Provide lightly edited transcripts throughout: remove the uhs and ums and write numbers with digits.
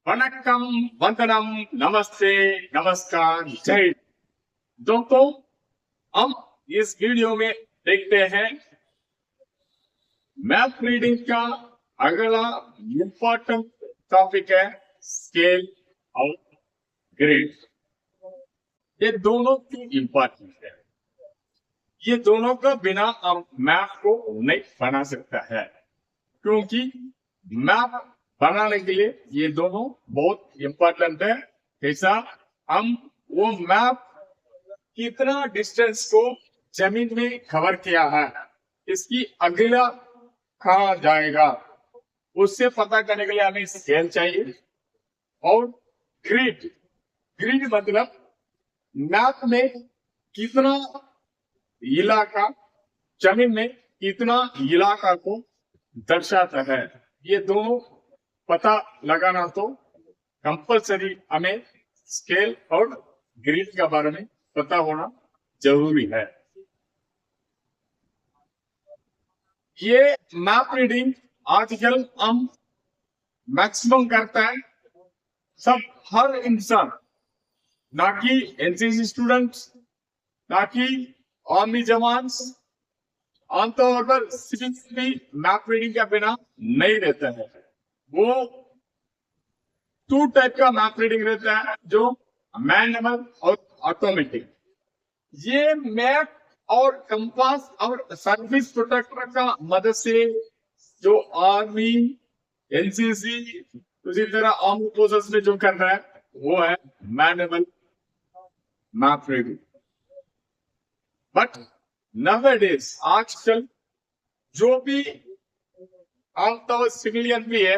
वनक्कम, वंदनम, नमस्ते, नमस्कार, जय। दोस्तों, हम इस वीडियो में देखते हैं मैथ रीडिंग का अगला इम्पोर्टेंट टॉपिक है स्केल और ग्रिड। ये दोनों क्यों इम्पोर्टेंट है? ये दोनों का बिना हम मैथ को नहीं बना सकता है, क्योंकि मैप बनाने के लिए ये दोनों बहुत इम्पोर्टेंट है। कैसा? हम वो मैप कितना डिस्टेंस को जमीन में कवर किया है, इसकी अगला कहाँ जाएगा, उससे पता करने के लिए हमें स्केल चाहिए। और ग्रिड, ग्रिड मतलब मैप में कितना इलाका, जमीन में कितना इलाका को दर्शाता है। ये दोनों पता लगाना तो कंपलसरी हमें स्केल और ग्रिड के बारे में पता होना जरूरी है। ये मैप रीडिंग आजकल हम मैक्सिमम करता है सब, हर इंसान, ना कि एनसीसी स्टूडेंट्स, ना कि आर्मी जवान, आमतौर पर सिविल भी मैप रीडिंग के बिना नहीं रहता है। वो टू टाइप का मैप रीडिंग रहता है, जो मैनुअल और ऑटोमेटिक। ये मैप और कंपास और सर्विस प्रोटेक्टर का मदद से जो आर्मी, एनसीसी, उसी तरह आर्म फोर्सेस में जो कर रहा है वो है manual map reading. But nowadays, आजकल जो भी आमतौर सिविलियन भी है,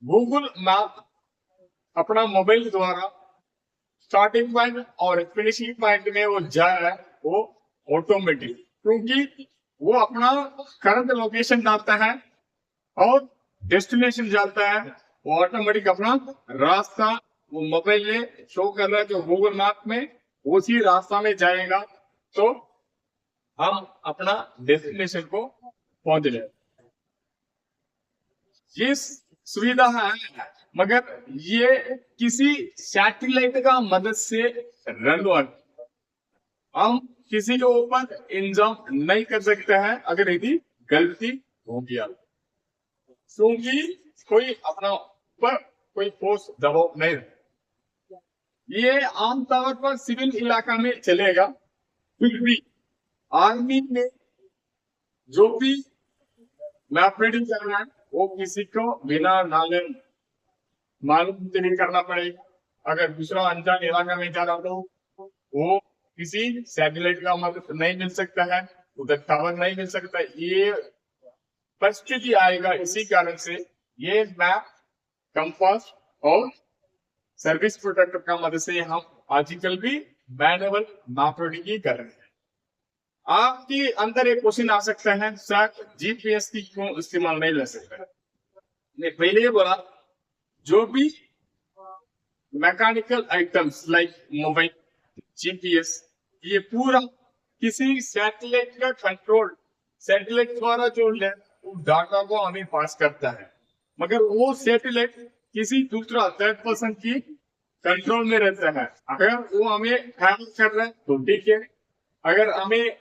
गूगल मैप अपना मोबाइल द्वारा स्टार्टिंग पॉइंट और फिनिशिंग पॉइंट में वो जा रहा है, वो ऑटोमेटिक, क्योंकि वो अपना करंट लोकेशन डालता है और डेस्टिनेशन जाता है। वो ऑटोमेटिक अपना रास्ता वो मोबाइल में शो कर रहा है, जो गूगल मैप में उसी रास्ता में जाएगा, तो हम अपना डेस्टिनेशन को पहुंच जाए। ये सुविधा है, मगर ये किसी सैटेलाइट का मदद से रन हुआ। हम किसी के ऊपर इंजाम नहीं कर सकते हैं अगर यदि गलती हो गया, क्योंकि कोई अपना ऊपर कोई फोर्स दबाव नहीं है। ये आमतौर पर सिविल इलाका में चलेगा, फिर भी आर्मी में जो भी मैप रीडिंग करना है वो किसी को बिना नॉलेज मालूम नहीं करना पड़ेगा। अगर दूसरा अनजान इलाका में जा रहा हो तो वो किसी सैटेलाइट का मदद नहीं मिल सकता है, उधर टावर नहीं मिल सकता। ये परिस्थिति आएगा, इसी कारण से ये मैप, कंपास और सर्विस प्रोटेक्टर का मदद से हम आजकल भी मैनुअल मैप रीडिंग ही कर रहे हैं। आपके अंदर एक क्वेश्चन आ सकता है, सर जीपीएस की क्यों इस्तेमाल नहीं ले सकते? मैं पहले ये बोला, जो भी mechanical items like mobile, GPS, ये पूरा किसी सैटेलाइट का कंट्रोल, सैटेलाइट द्वारा जो है वो डाटा को हमें पास करता है, मगर वो सैटेलाइट किसी दूसरा थर्ड पर्सन की कंट्रोल में रहता है। अगर वो हमें ट्रैवल कर रहा है तो ठीक है, अगर हमें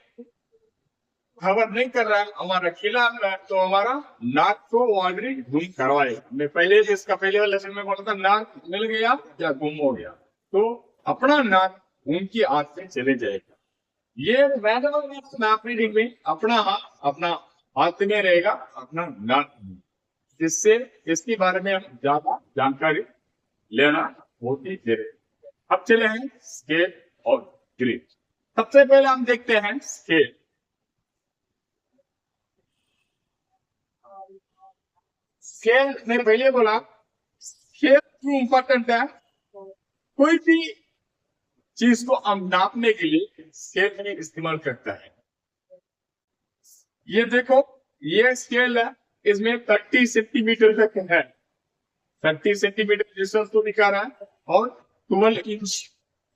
खबर नहीं कर रहा है, हमारा खिलाफ है, तो हमारा नाक को ऑलरेडी गुम करवाएगा। मैं पहले इसका पहले लेसन में बोला था, नाक मिल गया या गुम हो गया तो अपना नाक उनकी हाथ से चले जाएगा। ये मैनुअल मैप रीडिंग में अपना हाथ में रहेगा, अपना नाक, जिससे इसके बारे में हम ज्यादा जानकारी लेना बहुत ही जरूरी। अब चले हैं स्केल और ग्रिड। सबसे पहले हम देखते हैं स्केल। स्केल में पहले बोला, स्केल क्यों इंपॉर्टेंट है? कोई भी चीज को हम नापने के लिए स्केल में इस्तेमाल करता है। ये देखो, ये स्केल है, इसमें 30 सेंटीमीटर तक है, 30 सेंटीमीटर डिस्टेंस को दिखा रहा है, और 12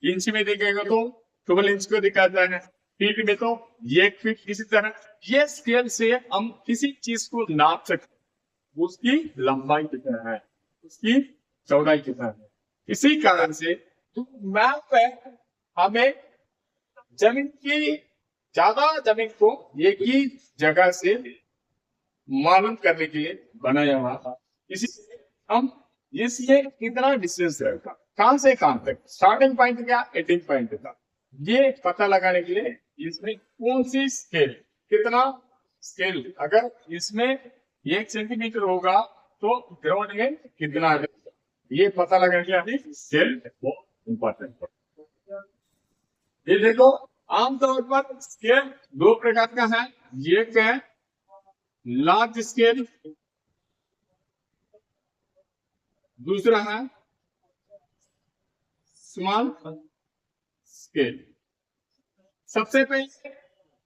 इंच में देखेगा तो 12 इंच को दिखाता है, फीट में तो 1 फीट। इसी तरह ये स्केल से हम किसी चीज को नाप सकते, उसकी लंबाई कितना है, उसकी चौड़ाई कितना है। इसी कारण से मैप पे हमें जमीन की ज्यादा जमीन को एक ही जगह से मालूम करने के लिए बनाया हुआ था। इसी हम इसमें कितना डिस्टेंस रहेगा, कहां से कहां तक, स्टार्टिंग पॉइंट क्या एंडिंग पॉइंट था, ये पता लगाने के लिए इसमें कौन सी स्केल, कितना स्केल, अगर इसमें 1 सेंटीमीटर होगा तो ग्राउंड में कितना है, ये पता लगाने के लिए स्केल बहुत इंपॉर्टेंट है। ये देखो आमतौर पर स्केल दो प्रकार का है, एक है लार्ज स्केल, दूसरा है स्मॉल स्केल। सबसे पहले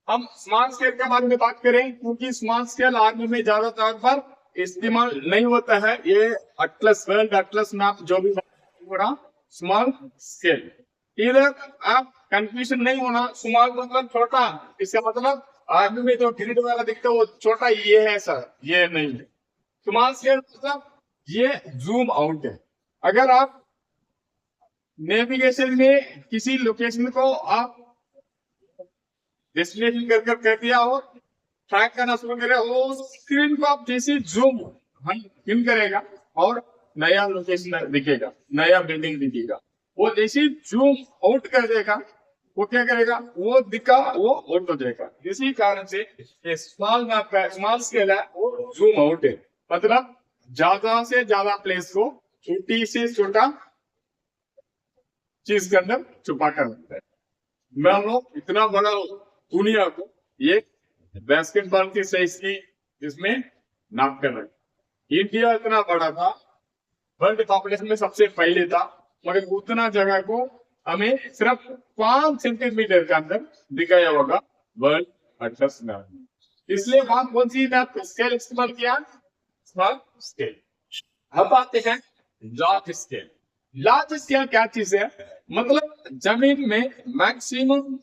हम स्मॉल स्केल के बारे में बात करें, क्योंकि स्मॉल स्केल आर्मी में ज्यादातर पर इस्तेमाल नहीं होता है। ये अटलस वर्ल्ड अटलस मैप जो भी पूरा स्मॉल स्केल, इधर आप कंफ्यूजन नहीं होना। स्मॉल मतलब छोटा, इसका मतलब आर्मी में जो ग्रिड वाला दिखता है वो छोटा, ये है सर, ये नहीं है। स्मॉल स्केल मतलब ये जूम आउट है। अगर आप नेविगेशन में किसी लोकेशन को आप डेस्टिनेशन कर कर दिया हो, ट्रैक करना शुरू करे, वो स्क्रीन को आप जैसे जूम इन करेगा और नया लोकेशन दिखेगा, नया बिल्डिंग दिखेगा। वो जैसे जूम आउट कर देगा, वो क्या करेगा, वो दिखा वो आउट हो जाएगा। इसी कारण से ये स्मॉल मैप है, स्मॉल स्केल है, वो जूम आउट है, मतलब ज्यादा से ज्यादा प्लेस को छोटी से छोटा चीज के अंदर छुपा कर रखता है। मान लो इतना बड़ा दुनिया को एक बास्केटबॉल की साइज की इसमें नाप कर रखा। इंडिया इतना बड़ा था, वर्ल्ड पॉपुलेशन में सबसे पहले था, मगर उतना जगह को हमें सिर्फ 5 सेंटीमीटर के अंदर दिखाया होगा वर्ल्ड अटलस मैप। इसलिए वहां कौन सी मैप स्केल इस्तेमाल किया, स्मॉल स्केल। अब आते हैं लार्ज स्केल। लार्ज स्केल क्या चीज है, मतलब जमीन में मैक्सिमम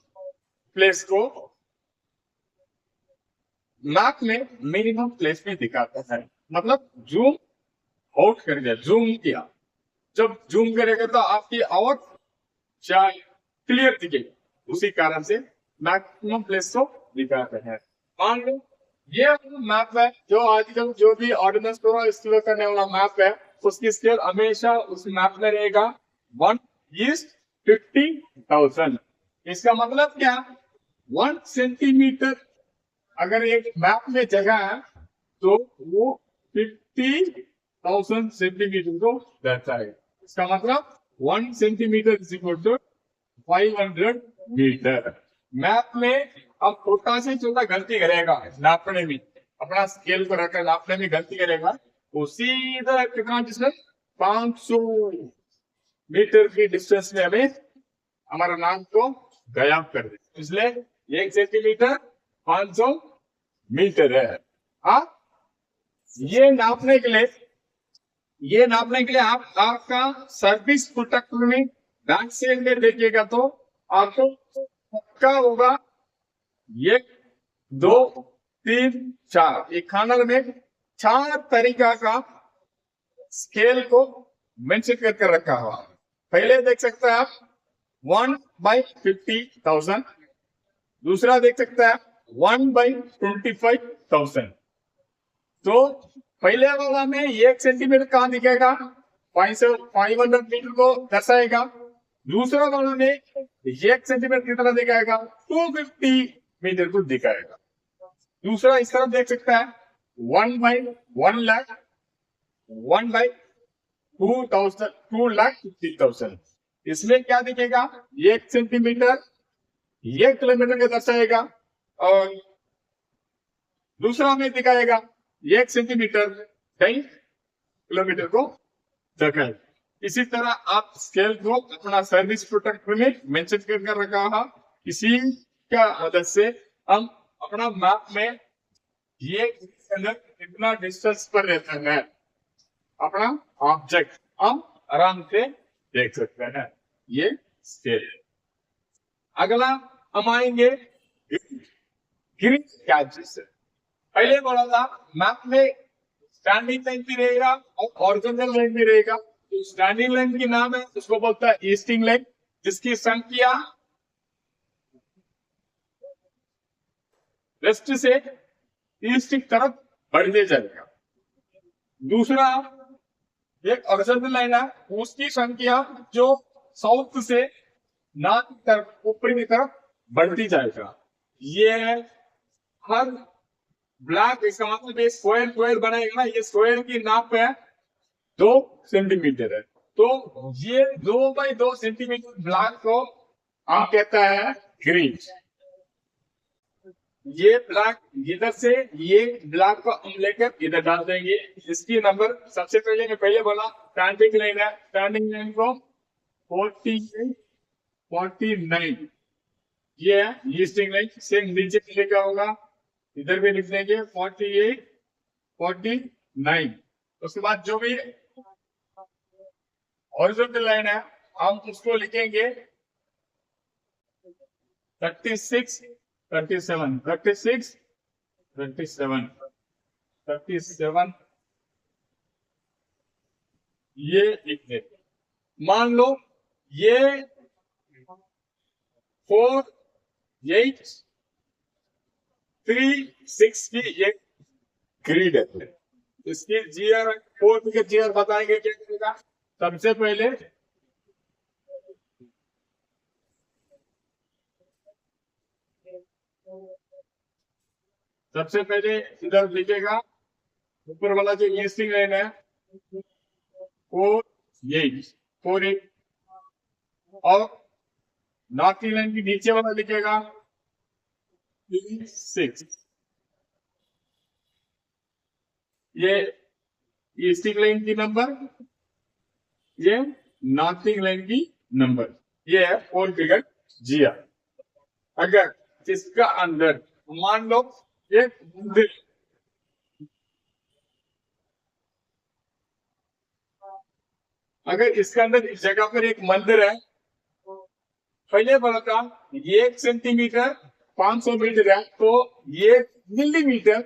प्लेस को मैप में मिनिमम प्लेस में दिखाता है। मतलब जूम आउट कर दिया, जूम किया, जब जूम करेगा तो आपकी आउट क्लियर दिखेगी, उसी कारण से मैक्सिमम प्लेस को दिखाते हैं। मान लो ये मैप है, जो आजकल जो भी ऑर्डिनेंस को स्टोर करने वाला मैप है, उसकी स्केल हमेशा उस मैप में रहेगा 1:50,000। इसका मतलब क्या, 1 सेंटीमीटर अगर एक मैप में जगह है तो वो 50,000 सेंटीमीटर को दर्शाएगा। इसका मतलब 1 centimetre is equal to 500 metre. Map में अब छोटा से छोटा गलती करेगा नापने में, अपना स्केल को रखकर नापने में गलती करेगा, तो सीधा कितना डिस्टेंस, 500 मीटर की डिस्टेंस में हमें हमारा नाम को गायब कर दे। इसलिए 1 सेंटीमीटर 500 मीटर है। हाँ, ये नापने के लिए आप आपका सर्विस प्रोडक्ट में बैक साइड में देखिएगा तो आपको पक्का होगा 1 2 3 4, एक खानर में 4 तरीका का स्केल को मेंशन कर रखा हुआ। पहले देख सकते हैं आप 1/50,000, दूसरा देख सकते हैं 1/25,000। तो पहले वाला में 1 सेंटीमीटर कहां दिखेगा, 500 मीटर को दर्शाएगा। दूसरा वाला में 1 सेंटीमीटर कितना दिखाएगा, 250 मीटर को दिखाएगा। दूसरा इस तरफ देख सकता है 1/1 लाख, 1/2,000, 2,50,000। इसमें क्या दिखेगा, 1 सेंटीमीटर 1 किलोमीटर को दर्शाएगा, और दूसरा में दिखाएगा 1 सेंटीमीटर 10 किलोमीटर को दिखाएगा। इसी तरह आप स्केल को अपना सर्विस प्रोडक्ट में मेंशन कर रखा है। इसी का मदद से हम अपना मैप में ये कितना डिस्टेंस पर रहता है अपना ऑब्जेक्ट हम आराम से देख सकते हैं। ये स्केल। अगला हम आएंगे ग्रिड क्या चीज है। पहले बोला था मैप में स्टैंडिंग लाइन भी रहेगा और हॉरिजॉन्टल लाइन भी रहेगा। स्टैंडिंग लाइन की नाम है, उसको बोलता है ईस्टिंग लाइन, जिसकी संख्या वेस्ट से ईस्ट की तरफ बढ़ते जाएगा। दूसरा एक हॉरिजॉन्टल लाइन है, उसकी संख्या जो साउथ से नॉर्थ की तरफ, ऊपर की तरफ बढ़ती जाएगा। ये है हर ब्लॉक, इसका मतलब ये स्क्वायर स्क्वायर बनेगा ना, ये स्क्वायर की नाप है 2 सेंटीमीटर है। तो ये 2 बाई 2 सेंटीमीटर ब्लॉक को आप कहता है ग्रिड। ये ब्लॉक इधर से ये ब्लॉक को हम लेकर इधर डाल देंगे। इसकी नंबर सबसे पहले मैं पहले बोला स्टैंडिंग लाइन है, स्टैंडिंग लाइन को 49 ये है ईस्टिंग लाइन। सेम नीचे लिखा होगा, इधर भी लिख देंगे 48 49। उसके बाद जो भी हॉरिजॉन्टल लाइन है हम उसको लिखेंगे 36 37 36 27 37। ये लिखते, मान लो ये 4836 की एक ग्रिड है। इसकी जीआर 4 के जीआर बताएंगे क्या करेगा। सबसे पहले इधर लिखेगा ऊपर वाला जो ईस्टिंग लाइन है 48 और नॉर्थ की लाइन की नीचे वाला लिखेगा 6। ये ईस्टिंग लाइन की नंबर, ये नॉर्थिंग लाइन की नंबर, ये है 4 फिगर जीआर। अगर इसका अंदर मान लो एक मंदिर, अगर इसके अंदर इस जगह पर एक मंदिर है, पहले बोला था 1 सेंटीमीटर 500 मीटर है, तो ये मिलीमीटर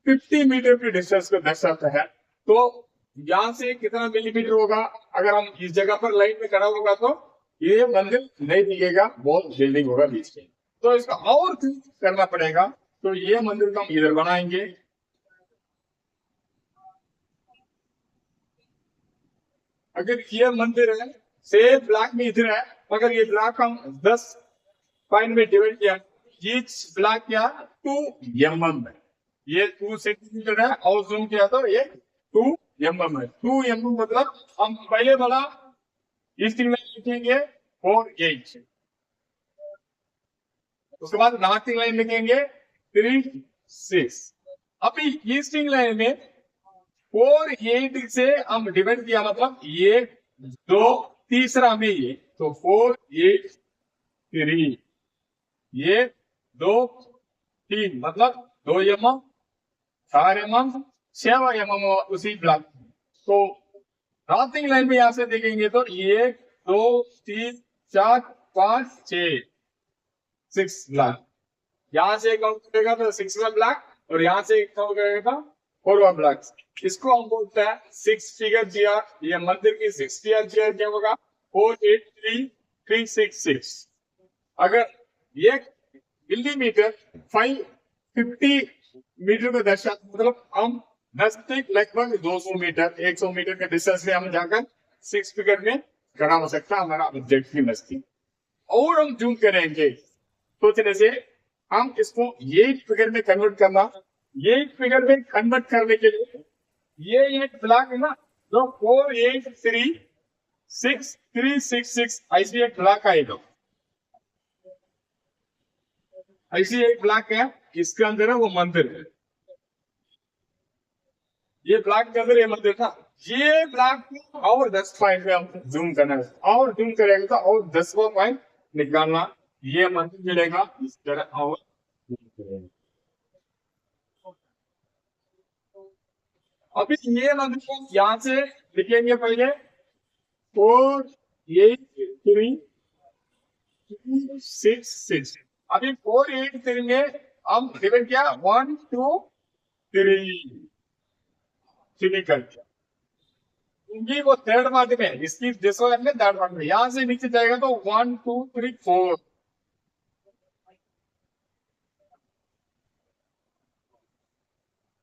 50 मीटर की डिस्टेंस को दर्शाता है। तो यहाँ से कितना मिलीमीटर होगा, अगर हम इस जगह पर लाइन में खड़ा होगा तो ये मंदिर नहीं दिखेगा, बहुत बिल्डिंग होगा बीच में, तो इसका और करना पड़ेगा। तो ये मंदिर को हम इधर बनाएंगे। अगर ये मंदिर है से ब्लॉक में इधर है, मगर ये ब्लॉक हम 10 पॉइंट में डिवाइड किया, ईच ब्लॉक क्या 2 mm है, ये 2 सेंटीमीटर है और जूम किया तो ये 2 mm है। 2 mm मतलब हम पहले वाला ईस्टिंग लाइन लिखेंगे 48, उसके बाद नॉर्थिंग लाइन लिखेंगे 36। अभी ईस्टिंग लाइन में 48 से हम डिवाइड किया, मतलब ये 2 तीसरा में ये, तो 483, ये 2 3 मतलब 2 mm 4 mm 6 mm उसी ब्लॉक। तो नॉर्थिंग लाइन में यहां से देखेंगे तो 1 2 3 4 5 6 6 ब्लॉक, यहां से काउंट करेगा तो 6वां ब्लॉक और यहां से काउंट करेगा 4वां ब्लॉक। इसको हम बोलते हैं 6 फिगर जीआर। ये मंदिर की 6 फिगर जीआर क्या होगा 483366। अगर ये मिलीमीटर 550 मीटर को दर्शाता, मतलब हम नजदीक लगभग 200 मीटर 100 मीटर के डिस्टेंस में हम जाकर 6 फिगर में खड़ा हो सकता है हमारा ऑब्जेक्ट की नजदीक। और हम जूम करेंगे सोचने से हम इसको ये फिगर में कन्वर्ट करना, ये फिगर में कन्वर्ट करने के लिए ये एक ब्लॉक है ना जो 4836 ऐसी एक ब्लॉक आएगा, ऐसी एक ब्लॉक है, इसके अंदर है वो मंदिर है। ये ब्लॉक के अंदर ये मंदिर था, ये ब्लॉक को और 10 पॉइंट में हम जूम करना है, और जूम करेगा तो और 10वां पॉइंट निकालना, ये मंदिर मिलेगा इस तरह। और अभी ये मंदिर को यहाँ से लिखेंगे पहले 4836। अभी 483 में हम डिवाइड किया 1 2 3 कर दिया, क्योंकि वो थर्ड पार्ट में, इसकी दिस वाले में थर्ड पार्ट में, यहां से नीचे जाएगा तो 1 2 3 4,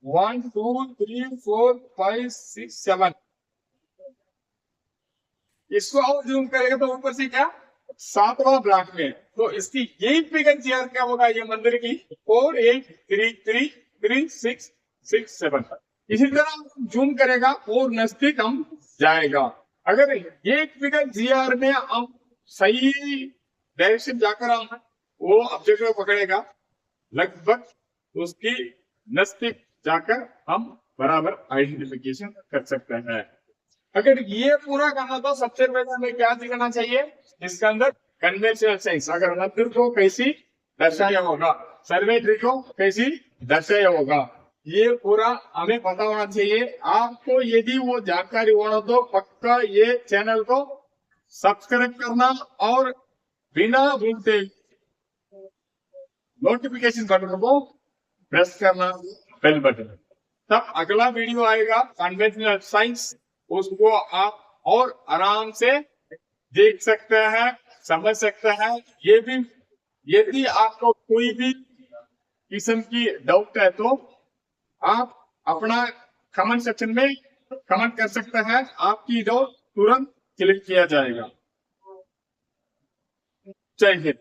1 2 3 4 5 6 7। इसको और जूम करेगा तो ऊपर से क्या, सातवां ब्लॉक में। तो इसकी यही फ्रीक्वेंसी क्या होगा, ये मंदिर की 48333667। इसी तरह जूम करेगा और नजदीक हम जाएगा। अगर ये फिगर जीआर में हम सही डायरेक्शन जाकर हम वो ऑब्जेक्ट को पकड़ेगा, लगभग उसकी नजदीक जाकर हम बराबर आइडेंटिफिकेशन कर सकते हैं। अगर ये पूरा करना तो सबसे पहले हमें क्या दिखाना चाहिए, इसके अंदर कन्वेंशनल साइंस, अगर मंदिर को कैसी दर्शाया होगा, सर्वे ट्री को कैसी दर्शाया होगा, ये पूरा हमें पता होना चाहिए। आपको यदि वो जानकारी होना तो पक्का ये चैनल को सब्सक्राइब करना और बिना भूलते नोटिफिकेशन बटन को प्रेस करना, बेल बटन। तब अगला वीडियो आएगा कन्वेंशनल साइंस, उसको आप और आराम से देख सकते हैं, समझ सकते हैं। ये भी यदि आपको कोई भी किस्म की डाउट है तो आप अपना कमेंट सेक्शन में कमेंट कर सकते हैं, आपकी डाउट तुरंत क्लियर किया जाएगा। जय हिंद।